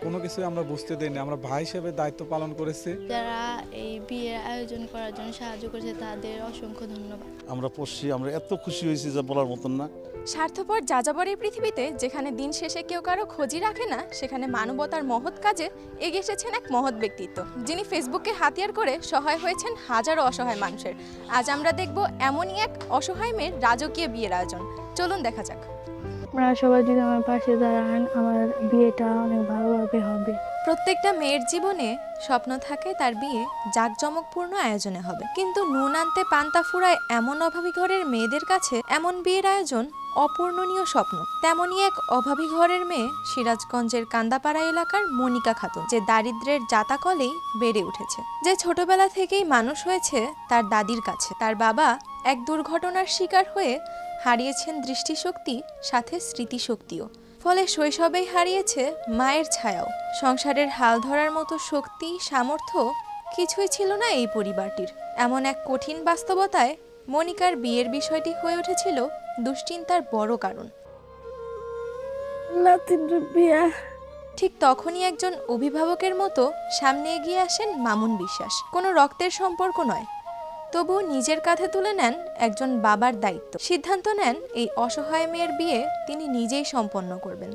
কোনো কিছুই আমরা বুঝতে দেইনি। আমরা ভাই হিসেবে দায়িত্ব পালন করেছি। যারা এই বিয়ের আয়োজন করার জন্য সাহায্য করেছে তাদের অসংখ্য ধন্যবাদ। আমরা এত খুশি হয়েছি যে বলার মতন না। স্বার্থপর যাযাবর এই পৃথিবীতে যেখানে দিন শেষে কেউ কারো খোঁজই রাখে না, সেখানে মানবতার মহৎ কাজে এগিয়ে এসেছেন এক মহৎ ব্যক্তিত্ব, যিনি ফেসবুককে হাতিয়ার করে সহায় হয়েছেন হাজারো অসহায় মানুষের। আজ আমরা দেখব এমনই এক অসহায় মেয়ের রাজকীয় বিয়ের আয়োজন। চলুন দেখা যাক। আপনারা সবাই যদি আমার পাশে দাঁড়ান, আমার বিয়েটা অনেক ভালোভাবে হবে। প্রত্যেকটা মেয়ের জীবনে স্বপ্ন থাকে তার বিয়ে জাঁকজমকপূর্ণ আয়োজনে হবে, কিন্তু নুন আনতে পান্তা ফুরায় এমন অভাবী ঘরের মেয়েদের কাছে এমন বিয়ের আয়োজন অপূর্ণনীয় স্বপ্ন। তেমনই এক অভাবী ঘরের মেয়ে সিরাজগঞ্জের কান্দাপাড়া এলাকার মনিকা খাতুন, যে দারিদ্র্যের জাতাকলেই বেড়ে উঠেছে, যে ছোটবেলা থেকেই মানুষ হয়েছে তার দাদির কাছে। তার বাবা এক দুর্ঘটনার শিকার হয়ে হারিয়েছেন দৃষ্টিশক্তি, সাথে স্মৃতিশক্তিও। ফলে শৈশবেই হারিয়েছে মায়ের ছায়াও। সংসারের হাল ধরার মতো শক্তি, সামর্থ্য কিছুই ছিল না এই পরিবারটির। এমন এক কঠিন বাস্তবতায় মনিকার বিয়ের বিষয়টি হয়ে উঠেছিল দুশ্চিন্তার বড় কারণ। ঠিক তখনই একজন অভিভাবকের মতো সামনে এগিয়ে আসেন মামুন বিশ্বাস। কোনো রক্তের সম্পর্ক নয়, তবুও নিজের কাঁধে তুলে নেন একজন বাবার দায়িত্ব। সিদ্ধান্ত নেন এই অসহায় মেয়ের বিয়ে তিনি নিজেই সম্পন্ন করবেন।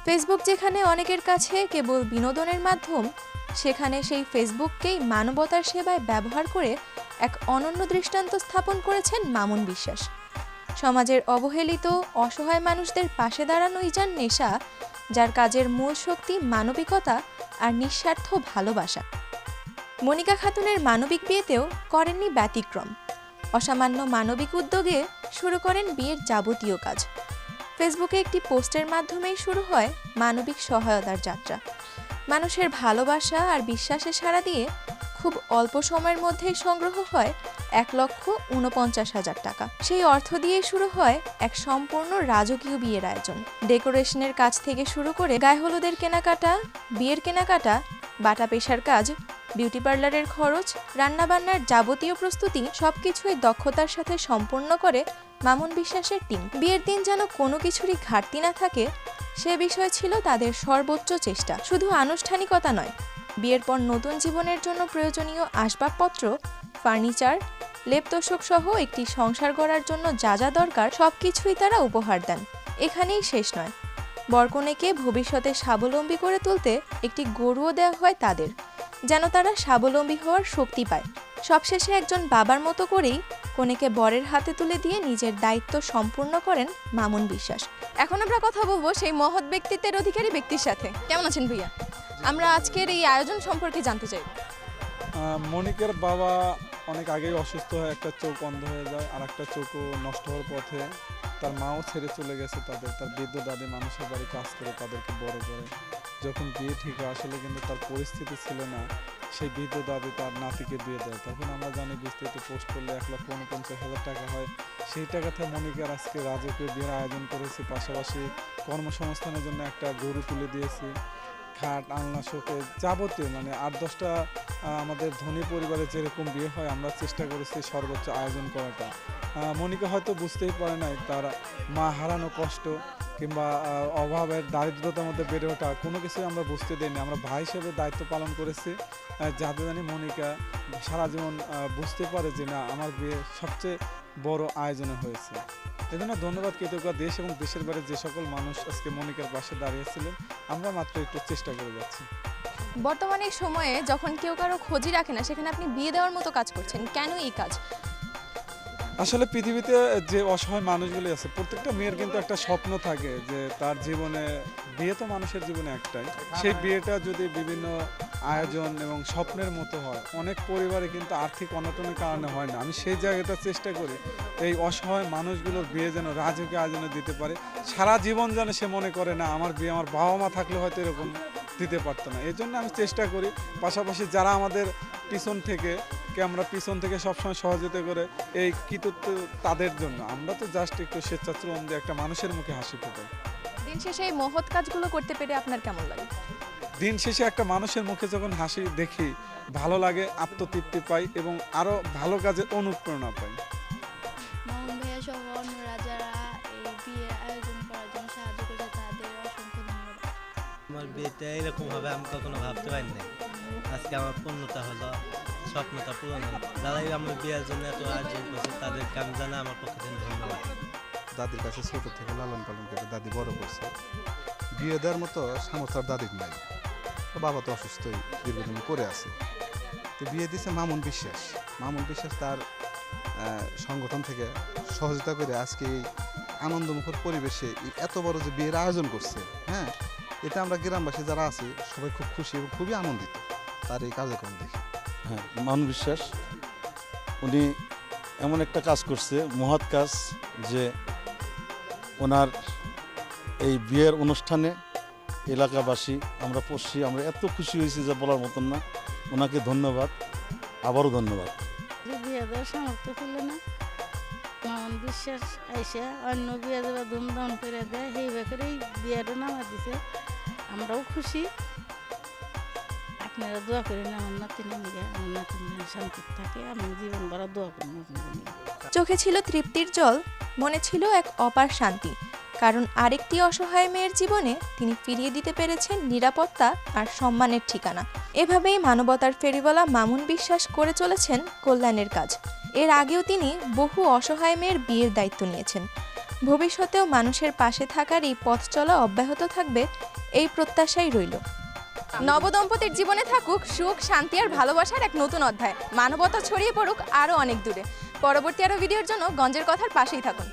ফেসবুক যেখানে অনেকের কাছে কেবল বিনোদনের মাধ্যম, সেখানে সেই ফেসবুককেই মানবতার সেবায় ব্যবহার করে এক অনন্য দৃষ্টান্ত স্থাপন করেছেন মামুন বিশ্বাস। সমাজের অবহেলিত অসহায় মানুষদের পাশে দাঁড়ানোই যার নেশা, যার কাজের মূল শক্তি মানবিকতা আর নিঃস্বার্থ ভালোবাসা। মনিকা খাতুনের মানবিক বিয়েতেও করেননি ব্যতিক্রম। অসামান্য মানবিক উদ্যোগে শুরু করেন বিয়ের যাবতীয় কাজ। ফেসবুকে একটি পোস্টের মাধ্যমেই শুরু হয় মানবিক সহায়তার যাত্রা। মানুষের ভালোবাসা আর বিশ্বাসে সাড়া দিয়ে খুব অল্প সময়ের মধ্যেই সংগ্রহ হয় ১,৪৯,০০০ টাকা। সেই অর্থ দিয়েই শুরু হয় এক সম্পূর্ণ রাজকীয় বিয়ের আয়োজন। ডেকোরেশনের কাজ থেকে শুরু করে গায়ে হলুদের কেনাকাটা, বিয়ের কেনাকাটা, বাটা পেশার কাজ, বিউটি পার্লারের খরচ, রান্নাবান্নার যাবতীয় প্রস্তুতি সবকিছুই দক্ষতার সাথে সম্পূর্ণ করে মামুন বিশ্বাসের টিম। বিয়ের দিন যেন কোনো কিছুরই ঘাটতি না থাকে, সে বিষয় ছিল তাদের সর্বোচ্চ চেষ্টা। শুধু আনুষ্ঠানিকতা নয়, বিয়ের পর নতুন জীবনের জন্য প্রয়োজনীয় আসবাবপত্র, ফার্নিচার, লেপতোষক সহ একটি সংসার গড়ার জন্য যা যা দরকার সবকিছুই তারা উপহার দেন। এখানেই শেষ নয়, বরকনেকে ভবিষ্যতে স্বাবলম্বী করে তুলতে একটি গরুও দেওয়া হয় তাদের, যেন তারা স্বাবলম্বী হওয়ার শক্তি পায়। সবশেষে একজন বাবার মতো করেই কনেকে বরের হাতে তুলে দিয়ে নিজের দায়িত্ব সম্পূর্ণ করেন মামুন বিশ্বাস। এখন আমরা কথা বলবো সেই মহৎ ব্যক্তিত্বের অধিকারী ব্যক্তির সাথে। কেমন আছেন ভাইয়া? আমরা আজকের এই আয়োজন সম্পর্কে জানতে চাই। মনিকার বাবা অনেক আগেই অসুস্থ হয়ে একটা চোখ অন্ধ হয়ে যায়, আর একটা চোখও নষ্ট হওয়ার পথে। তার মাও ছেড়ে চলে গেছে তার বৃদ্ধ দাদি মানুষের বাড়ি কাজ করে তাদেরকে বড় করে। যখন বিয়ে ঠিক হয়, আসলে কিন্তু তার পরিস্থিতি ছিল না সেই বৃদ্ধ দাদি তার নাতিকে বিয়ে দেয়। তখন আমরা জানি বিস্তারিত পোস্ট করলে ১,৪৯,০০০ টাকা হয়। সেই টাকাতে মনিকার আজকে রাজকীয় বিয়ের আয়োজন করেছি, পাশাপাশি কর্মসংস্থানের জন্য একটা গরু তুলে দিয়েছি, খাট, আলনা, শোকে যাবতীয় ৮-১০টা আমাদের ধনী পরিবারে যেরকম বিয়ে হয় আমরা চেষ্টা করেছি সর্বোচ্চ আয়োজন করাটা। মনিকা হয়তো বুঝতেই পারে নাই তার মা হারানো কষ্ট কিংবা অভাবের দারিদ্রতার মধ্যে বেড়ে ওঠা, কোনো কিছুই আমরা বুঝতে দিইনি। আমরা ভাই হিসেবে দায়িত্ব পালন করেছি, যাতে জানি মনিকা সারা জীবন বুঝতে পারে যে না, আমার বিয়ে সবচেয়ে বড় আয়োজনে হয়েছে। এজন্য ধন্যবাদ কৃতজ্ঞ দেশ এবং দেশের বাইরে যে সকল মানুষ আজকে মনিকার পাশে দাঁড়িয়েছিলেন। আমরা মাত্র একটু চেষ্টা করে যাচ্ছি। বর্তমানে সময়ে যখন কেউ কারো খোঁজই রাখে না, সেখানে আপনি বিয়ে দেওয়ার মতো কাজ করছেন, কেন এই কাজ? আসলে পৃথিবীতে যে অসহায় মানুষগুলি আছে, প্রত্যেকটা মেয়ের কিন্তু একটা স্বপ্ন থাকে যে তার জীবনে বিয়ে, তো মানুষের জীবনে একটাই, সেই বিয়েটা যদি বিভিন্ন আয়োজন এবং স্বপ্নের মতো হয়, অনেক পরিবারে কিন্তু আর্থিক অনটনের কারণে হয় না। আমি সেই জায়গাটা চেষ্টা করি এই অসহায় মানুষগুলোর বিয়ে যেন রাজকীয় আয়োজনে দিতে পারে। সারা জীবন যেন সে মনে করে না আমার বিয়ে আমার বাবা মা থাকলে হয়তো এরকম দিতে পারতো না। এই জন্য আমি চেষ্টা করি, পাশাপাশি যারা আমাদের আমরা পিছন থেকে সবসময় সহযোগিতা করে এই কৃতিত্ব তাদের জন্য। আমরা তো জাস্ট একটু স্বেচ্ছাশ্রম দিয়ে একটা মানুষের মুখে হাসি ফোটাই। দিন শেষে এই মহৎ কাজগুলো করতে পেরে আপনার কেমন লাগে? দিন শেষে একটা মানুষের মুখে যখন হাসি দেখি ভালো লাগে, আত্মতৃপ্তি পাই এবং আরো ভালো কাজের অনুপ্রেরণা পাই। মামুন ভাইয়া সহ অন্যরা যারা এই বিয়ের আয়োজন করার জন্য সাহায্য করেছে তাদের অসংখ্য ধন্যবাদ। আমার বিয়েটা এরকম হবে আমি কখনো ভাবতে পারি নাই। আজকে আমার পূর্ণতা হলো, স্বপ্নটা পূরণ হলো। যারাই আমার বিয়ের জন্য এত আয়োজন করছে তাদেরকে আমি জানাই আমার পক্ষ থেকে ধন্যবাদ। দাদির কাছে ছোট থেকে লালন পালন করে দাদি বড় করছে। বিয়ে দেওয়ার মতো সামর্থ্য আর দাদির নাই। তো বাবা তো অসুস্থই দীর্ঘদিন পড়ে আছে। তো বিয়ে দিয়েছে মামুন বিশ্বাস। মামুন বিশ্বাস তার সংগঠন থেকে সহযোগিতা করে আজকে এই আনন্দমুখর পরিবেশে এত বড় যে বিয়ের আয়োজন করছে, হ্যাঁ, এতে আমরা গ্রামবাসী যারা আছি সবাই খুব খুশি এবং খুবই আনন্দিত তার এই কার্যক্রম দেখে। হ্যাঁ, মামুন বিশ্বাস উনি এমন একটা কাজ করছে, মহৎ কাজ, যে ওনার এই বিয়ের অনুষ্ঠানে এলাকাবাসী আমরা এত খুশি হয়েছি যে বলার মতন না। ওনাকে ধন্যবাদ, আবারও ধন্যবাদ। বিয়ে দেওয়ার সামর্থ্য ছিল না, মামুন বিশ্বাস আইসা অন্য বিয়ে দেওয়া ধুমধাম করে দেয়, সেই ব্যাপারেই বিয়েটা নামা দিছে। আমরাও খুশি। আপনারা দোয়া করেন আমার নাতিনের নিয়ে, আমার নাতিনের শান্তি থাকে। আমি জীবন ভরা দোয়া করি নাতিনের নিয়ে। চোখে ছিল তৃপ্তির জল, মনে ছিল এক অপার শান্তি, কারণ আরেকটি অসহায় মেয়ের জীবনে তিনি ফিরিয়ে দিতে পেরেছেন নিরাপত্তা আর সম্মানের ঠিকানা। এভাবেই মানবতার ফেরিওয়ালা মামুন বিশ্বাস করে চলেছেন কল্যাণের কাজ। এর আগেও তিনি বহু অসহায় মেয়ের বিয়ের দায়িত্ব নিয়েছেন। ভবিষ্যতেও মানুষের পাশে থাকার এই পথ চলা অব্যাহত থাকবে, এই প্রত্যাশাই রইল। নবদম্পতির জীবনে থাকুক সুখ, শান্তি আর ভালোবাসার এক নতুন অধ্যায়। মানবতা ছড়িয়ে পড়ুক আরও অনেক দূরে। পরবর্তী আরও ভিডিওর জন্য গঞ্জের কথার পাশেই থাকুন।